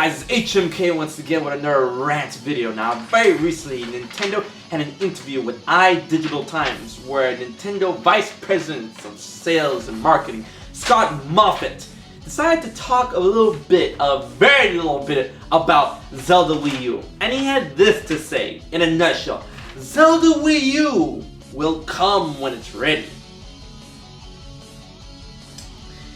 guys, it's HMK once again with another rant video. Now, very recently, Nintendo had an interview with IdigitalTimes where Nintendo Vice President of Sales and Marketing, Scott Moffat, decided to talk a very little bit about Zelda Wii U. And he had this to say, in a nutshell: Zelda Wii U will come when it's ready.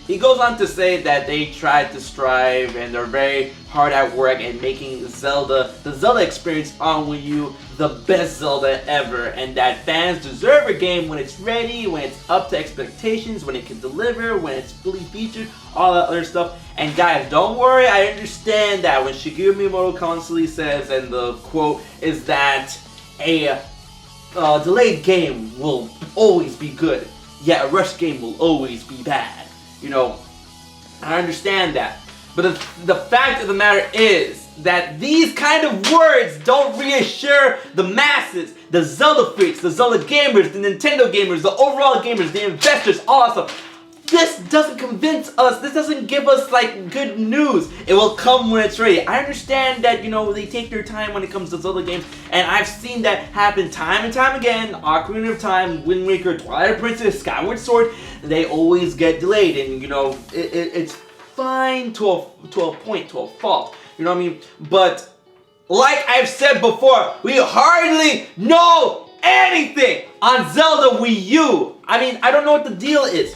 He goes on to say that they tried to strive and they're very hard at work at making the Zelda experience on Wii U the best Zelda ever, and that fans deserve a game when it's ready, when it's up to expectations, when it can deliver, when it's fully featured, all that other stuff. And guys, don't worry, I understand that when Shigeru Miyamoto constantly says, and the quote is that a delayed game will always be good, yet a rushed game will always be bad. You know, I understand that. But the fact of the matter is that these kind of words don't reassure the masses, the Zelda freaks, the Zelda gamers, the Nintendo gamers, the overall gamers, the investors, all that stuff. This doesn't convince us. This doesn't give us, like, good news. It will come when it's ready. I understand that, you know, they take their time when it comes to Zelda games, and I've seen that happen time and time again. Ocarina of Time, Wind Waker, Twilight Princess, Skyward Sword, they always get delayed, and, you know, it's fine to a point, to a fault. You know what I mean? But, like I've said before, we hardly know anything on Zelda Wii U. I mean, I don't know what the deal is.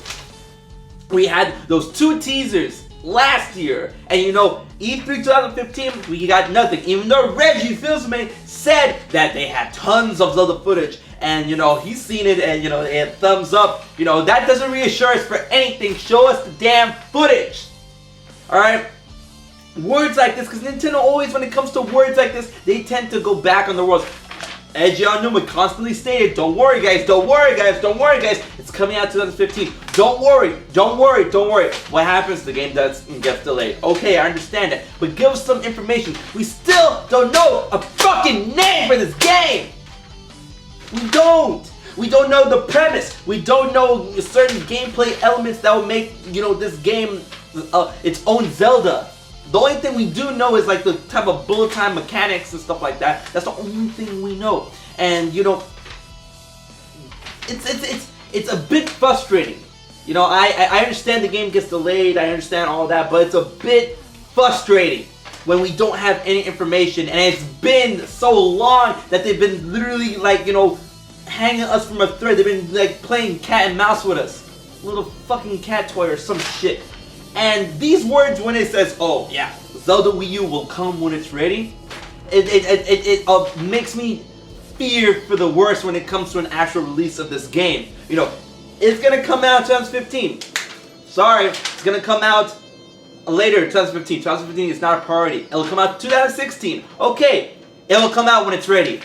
We had those two teasers last year, and you know, E3 2015, we got nothing. Even though Reggie Fils-Aimé said that they had tons of Zelda footage, and you know, he's seen it, and you know, they had thumbs up. You know, that doesn't reassure us for anything. Show us the damn footage. Alright? Words like this, because Nintendo always, when it comes to words like this, they tend to go back on the words. Eiji Aonuma constantly stated, don't worry guys, don't worry guys, don't worry guys, it's coming out 2015. Don't worry, don't worry, don't worry. What happens? The game gets delayed. Okay, I understand that, but give us some information. We still don't know a fucking name for this game. We don't. We don't know the premise. We don't know certain gameplay elements that will make, you know, this game its own Zelda. The only thing we do know is like the type of bullet time mechanics and stuff like that. That's the only thing we know. And you know, it's a bit frustrating. You know, I understand the game gets delayed, I understand all that, but it's a bit frustrating when we don't have any information, and it's been so long that they've been literally, like, you know, hanging us from a thread. They've been like playing cat and mouse with us. Little fucking cat toy or some shit. And these words, when it says, oh yeah, Zelda Wii U will come when it's ready, it makes me fear for the worst when it comes to an actual release of this game. You know, it's gonna come out 2015. Sorry, it's gonna come out later, 2015. 2015 is not a priority. It'll come out 2016. Okay, it'll come out when it's ready.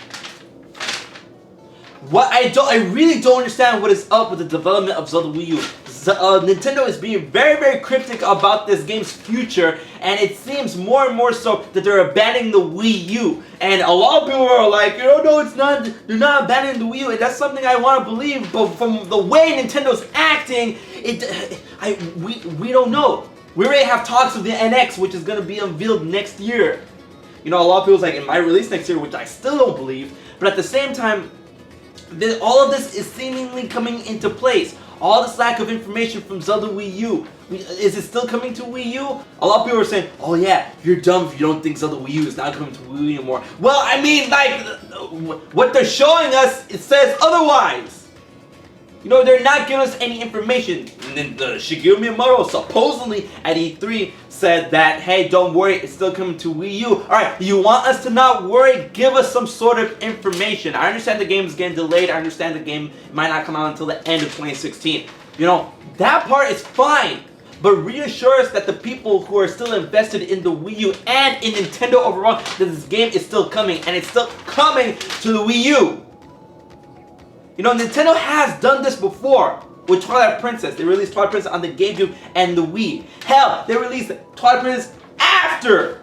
I really don't understand what is up with the development of Zelda Wii U. Nintendo is being very, very cryptic about this game's future, and it seems more and more so that they're abandoning the Wii U. And a lot of people are like, you know, no, it's not. They're not abandoning the Wii U, and that's something I want to believe. But from the way Nintendo's acting, we don't know. We already have talks of the NX, which is going to be unveiled next year. You know, a lot of people's like, it might release next year, which I still don't believe. But at the same time, all of this is seemingly coming into place. All this lack of information from Zelda Wii U. Is it still coming to Wii U? A lot of people are saying, oh yeah, you're dumb if you don't think Zelda Wii U is not coming to Wii U anymore. Well, I mean, like, what they're showing us, it says otherwise. You know, they're not giving us any information. And then Shigeru Miyamoto supposedly at E3 said that, hey, don't worry, it's still coming to Wii U. Alright, you want us to not worry? Give us some sort of information. I understand the game is getting delayed. I understand the game might not come out until the end of 2016. You know, that part is fine. But reassure us that the people who are still invested in the Wii U and in Nintendo overall, that this game is still coming. And it's still coming to the Wii U. You know, Nintendo has done this before with Twilight Princess. They released Twilight Princess on the GameCube and the Wii. Hell, they released Twilight Princess after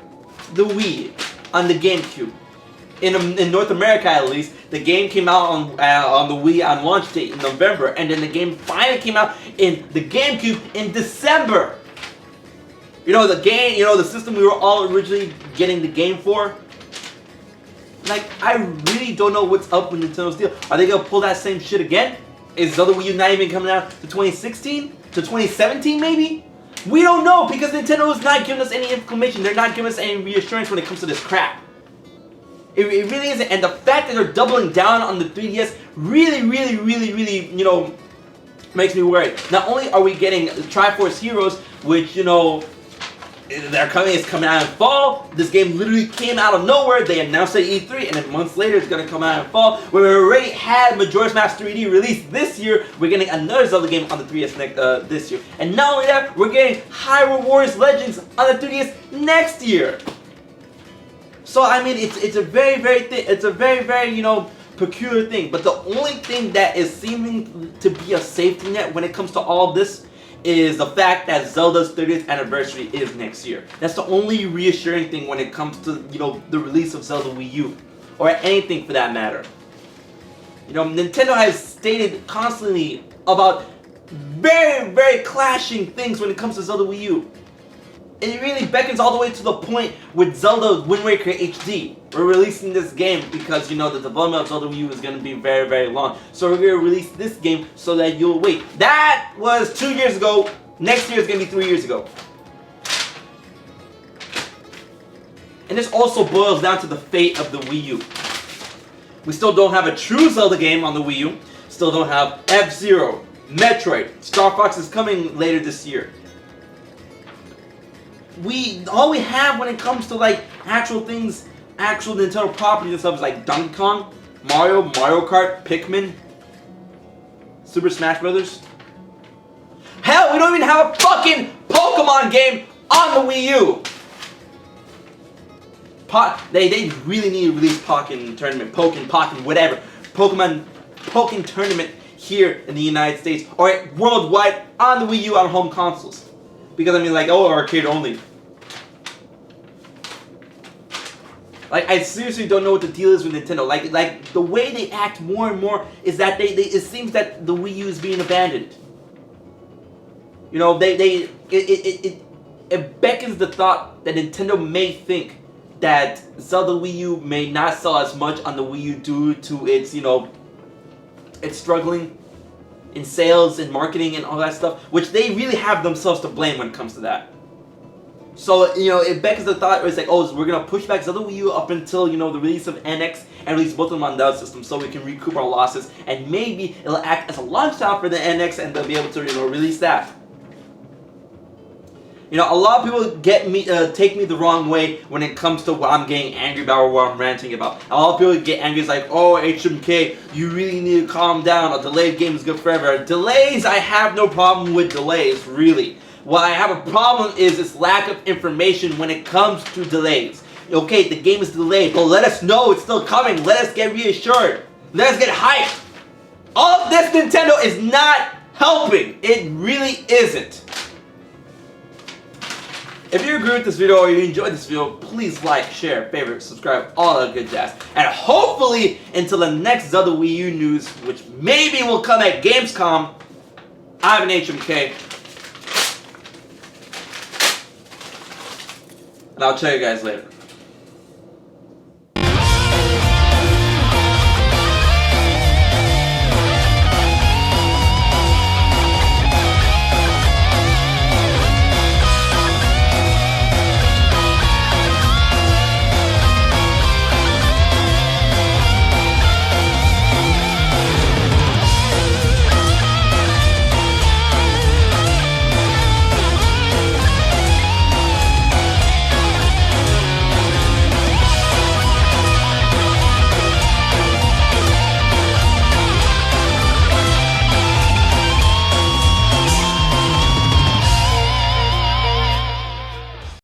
the Wii on the GameCube. In North America, at least, the game came out on the Wii on launch date in November, and then the game finally came out in the GameCube in December. You know, the game, you know, the system we were all originally getting the game for. Like, I really don't know what's up with Nintendo's deal. Are they gonna pull that same shit again? Is Zelda Wii U not even coming out to 2016? To 2017 maybe? We don't know because Nintendo is not giving us any information. They're not giving us any reassurance when it comes to this crap. It really isn't. And the fact that they're doubling down on the 3DS really, you know, makes me worried. Not only are we getting Triforce Heroes, which, you know, it's coming out in fall. This game literally came out of nowhere. They announced it at E3, and then months later it's going to come out in fall. When we already had Majora's Mask 3D released this year, we're getting another Zelda game on the 3DS this year. And not only that, we're getting Hyrule Warriors Legends on the 3DS next year. So I mean, it's a very you know, peculiar thing. But the only thing that is seeming to be a safety net when it comes to all of this is the fact that Zelda's 30th anniversary is next year. That's the only reassuring thing when it comes to, you know, the release of Zelda Wii U, or anything for that matter. You know, Nintendo has stated constantly about very clashing things when it comes to Zelda Wii U. It really beckons all the way to the point with Zelda Wind Waker HD. We're releasing this game because, you know, the development of Zelda Wii U is going to be very long. So we're going to release this game so that you'll wait. That was 2 years ago. Next year is going to be 3 years ago. And this also boils down to the fate of the Wii U. We still don't have a true Zelda game on the Wii U. Still don't have F-Zero, Metroid, Star Fox is coming later this year. All we have when it comes to like actual things, actual Nintendo properties and stuff is like Donkey Kong, Mario Kart, Pikmin, Super Smash Brothers. Hell, we don't even have a fucking Pokemon game on the Wii U. They really need to release Pokken whatever. Pokken Tournament here in the United States or worldwide on the Wii U on home consoles. Because I mean, like, oh, arcade only. Like, I seriously don't know what the deal is with Nintendo. Like the way they act more and more is that it seems that the Wii U is being abandoned. You know, it beckons the thought that Nintendo may think that Zelda Wii U may not sell as much on the Wii U due to its, you know, it's struggling in sales and marketing and all that stuff, which they really have themselves to blame when it comes to that. So, you know, it beckons the thought where it's like, oh, so we're going to push back Zelda Wii U up until, you know, the release of NX and release both of them on that system so we can recoup our losses, and maybe it'll act as a launch title for the NX and they'll be able to, you know, release that. You know, a lot of people take me the wrong way when it comes to what I'm getting angry about or what I'm ranting about. A lot of people get angry. It's like, oh, HMK, you really need to calm down. A delayed game is good forever. Delays, I have no problem with delays, really. What I have a problem is this lack of information when it comes to delays. Okay, the game is delayed, but let us know it's still coming. Let us get reassured. Let us get hyped. All of this Nintendo is not helping. It really isn't. If you agree with this video or you enjoyed this video, please like, share, favorite, subscribe, all that good jazz. And hopefully, until the next Zelda Wii U news, which maybe will come at Gamescom, I'm an HMK. And I'll tell you guys later.